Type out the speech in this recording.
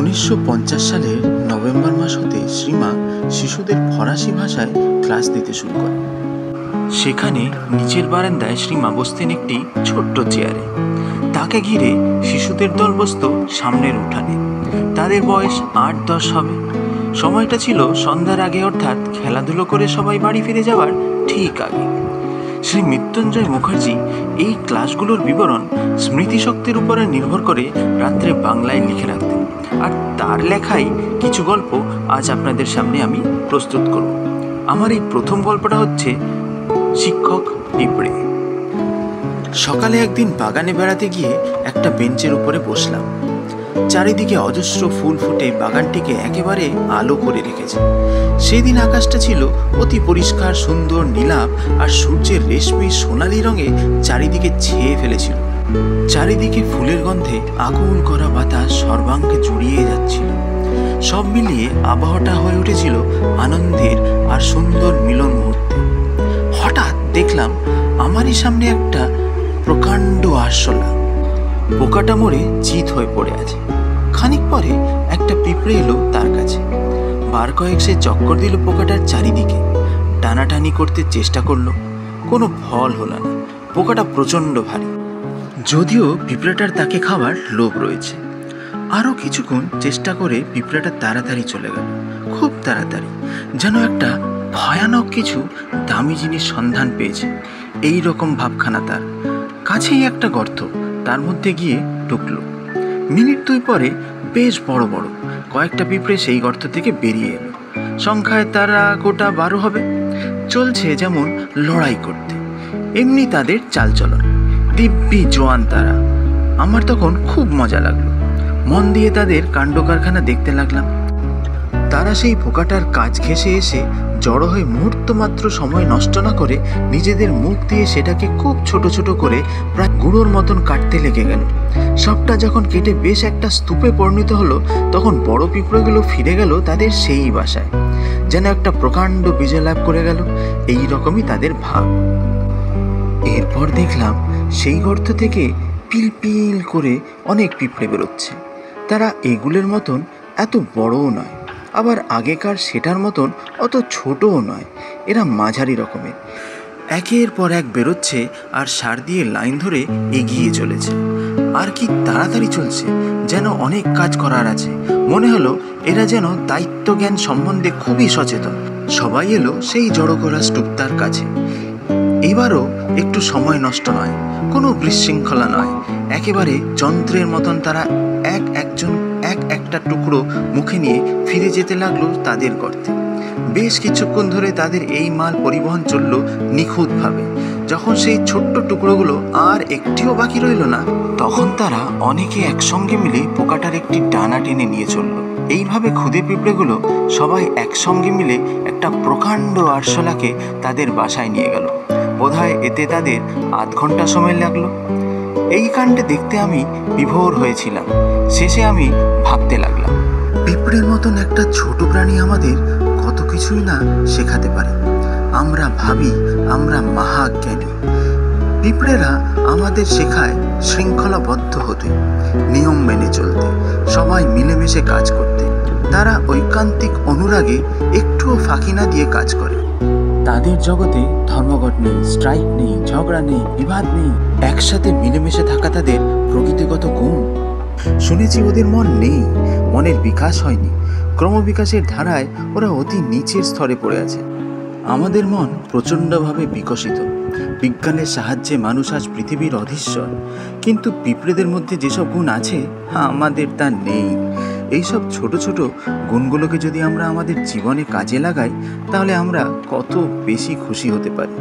1950 সালের নভেম্বর মাস হতে শ্রীমা শিশুদের ফরাসি ভাষায় ক্লাস দিতে শুরু করে। সেখানে নিচের বারান্দায় শ্রীমা বসতেন একটি ছোট্ট চেয়ারে। তাকে ঘিরে শিশুদের দল বসত সামনের উঠানে। তাদের বয়স 8-10 হবে। সময়টা ছিল সন্ধ্যার আগে, অর্থাৎ খেলাধুলো করে সবাই বাড়ি ফিরে যাওয়ার ঠিক আগে। শ্রী মৃত্যুঞ্জয় মুখার্জি এই ক্লাসগুলোর বিবরণ স্মৃতিশক্তির উপরে নির্ভর করে রাত্রে বাংলায় লিখে রাখতেন, আর তার লেখাই কিছু গল্প আজ আপনাদের সামনে আমি প্রস্তুত করব। আমার এই প্রথম গল্পটা হচ্ছে শিক্ষক পিঁপড়ে। সকালে একদিন বাগানে বেড়াতে গিয়ে একটা বেঞ্চের উপরে বসলাম। চারিদিকে অজস্র ফুল ফুটে বাগানটিকে একেবারে আলো করে রেখেছে। সেদিন আকাশটা ছিল অতি পরিষ্কার, সুন্দর নীলাভ, আর সূর্যের রেশমি সোনালি রঙে চারিদিকে ছেয়ে ফেলেছিল। চারিদিকে ফুলের গন্ধে আকুল করা বাতাস সর্বাঙ্গে জুড়িয়ে যাচ্ছিল। সব মিলিয়ে আবহাওয়াটা হয়ে উঠেছিল আনন্দের আর সুন্দর মিলন মুহূর্তে। হঠাৎ দেখলাম আমারই সামনে একটা প্রকাণ্ড আরশোলা। পোকাটা মরে চিত হয়ে পড়ে আছে। খানিক পরে একটা পিঁপড়ে এলো তার কাছে। বার কয়েক সে চক্কর দিল পোকাটার চারিদিকে, টানাটানি করতে চেষ্টা করলো। কোনো ফল হলো না। পোকাটা প্রচণ্ড ভারী। যদিও পিঁপড়াটার তাকে খাবার লোভ রয়েছে। আরও কিছুক্ষণ চেষ্টা করে পিঁপড়াটা তাড়াতাড়ি চলে গেল, খুব তাড়াতাড়ি, যেন একটা ভয়ানক কিছু দামি জিনিস সন্ধান পেয়েছে এই রকম ভাবখানা তার। কাছেই একটা গর্ত, তার মধ্যে গিয়ে ঢুকলো। মিনিট 2 পরে বেশ বড় বড় কয়েকটা পিঁপড়ে সেই গর্ত থেকে বেরিয়ে এলো। সংখ্যায় তারা গোটা 12 হবে। চলছে যেমন লড়াই করতে, এমনি তাদের চালচলন, দিব্যি জোয়ান তারা। আমার তখন খুব মজা লাগলো। মন দিয়ে তাদের কাণ্ড কারখানা দেখতে লাগলাম। তারা সেই পোকাটার কাজ ঘেঁষে এসে জড়ো হয়ে মুহূর্ত মাত্র সময় নষ্ট না করে নিজেদের মুখ দিয়ে সেটাকে খুব ছোট ছোট করে প্রায় গুঁড়োর মতন কাটতে লেগে গেল। সবটা যখন কেটে বেশ একটা স্তূপে পরিণত হলো, তখন বড় পিঁপড়েগুলো ফিরে গেল তাদের সেই বাসায়, যেন একটা প্রকাণ্ড বিজয় লাভ করে গেল। এই রকমই তাদের ভাব। এরপর দেখলাম সেই গর্ত থেকে পিল পিল করে অনেক পিঁপড়ে বেরোচ্ছে। তারা এগুলোর মতন এত বড়ও নয়, আবার আগেকার সেটার মতন অত ছোটও নয়। এরা মাঝারি রকমের। একের পর এক বেরোচ্ছে আর সার দিয়ে লাইন ধরে এগিয়ে চলেছে। আর কি তাড়াতাড়ি চলছে, যেন অনেক কাজ করার আছে। মনে হলো এরা যেন দায়িত্ব জ্ঞান সম্বন্ধে খুবই সচেতন। সবাই এলো সেই জড়ো করা স্তূপটার কাছে। এবারও একটু সময় নষ্ট নয়, কোনো বিশৃঙ্খলা নয়। একেবারে যন্ত্রের মতন তারা একজন একটা টুকরো মুখে নিয়ে ফিরে যেতে লাগলো তাদের গর্তে। বেশ কিছুক্ষণ ধরে তাদের এই মাল পরিবহন চলল নিখুঁতভাবে। যখন সেই ছোট্ট টুকরোগুলো আর একটিও বাকি রইল না, তখন তারা অনেকে একসঙ্গে মিলে পোকাটার একটি ডানা টেনে নিয়ে চলল। এইভাবে খুদে পিঁপড়েগুলো সবাই একসঙ্গে মিলে একটা প্রকাণ্ড আরশোলাকে তাদের বাসায় নিয়ে গেল। বোধহয় এতে তাদের আধ ঘন্টা সময় লাগলো। এই কাণ্ডে দেখতে আমি বিভোর হয়েছিলাম। শেষে আমি ভাবতে লাগলাম, পিঁপড়ের মতন একটা ছোট প্রাণী আমাদের কত কিছুই না শেখাতে পারে। আমরা ভাবি আমরা মহাজ্ঞানী। পিঁপড়েরা আমাদের শেখায় শৃঙ্খলাবদ্ধ হতে, নিয়ম মেনে চলতে, সবাই মিলেমিশে কাজ করতে। তারা ঐকান্তিক অনুরাগে একটুও ফাঁকি না দিয়ে কাজ করে। তাদের জগতে ধর্মঘট নেই, স্ট্রাইক নেই, ঝগড়া নেই, বিবাদ নেই। একসাথে মিলেমিশে থাকা তাদের প্রকৃতিগত গুণ। শুনেছি ওদের মন নেই, মনের বিকাশ হয়নি। ক্রমবিকাশের ধারায় ওরা অতি নিচের স্তরে পড়ে আছে। আমাদের মন প্রচণ্ডভাবে বিকশিত। বিজ্ঞানের সাহায্যে মানুষ আজ পৃথিবীর অধীশ্বর। কিন্তু পিঁপড়েদের মধ্যে যেসব গুণ আছে, আমাদের তা নেই। এইসব ছোট ছোট গুণগুলোকে যদি আমরা আমাদের জীবনে কাজে লাগাই, তাহলে আমরা কত বেশি খুশি হতে পারি।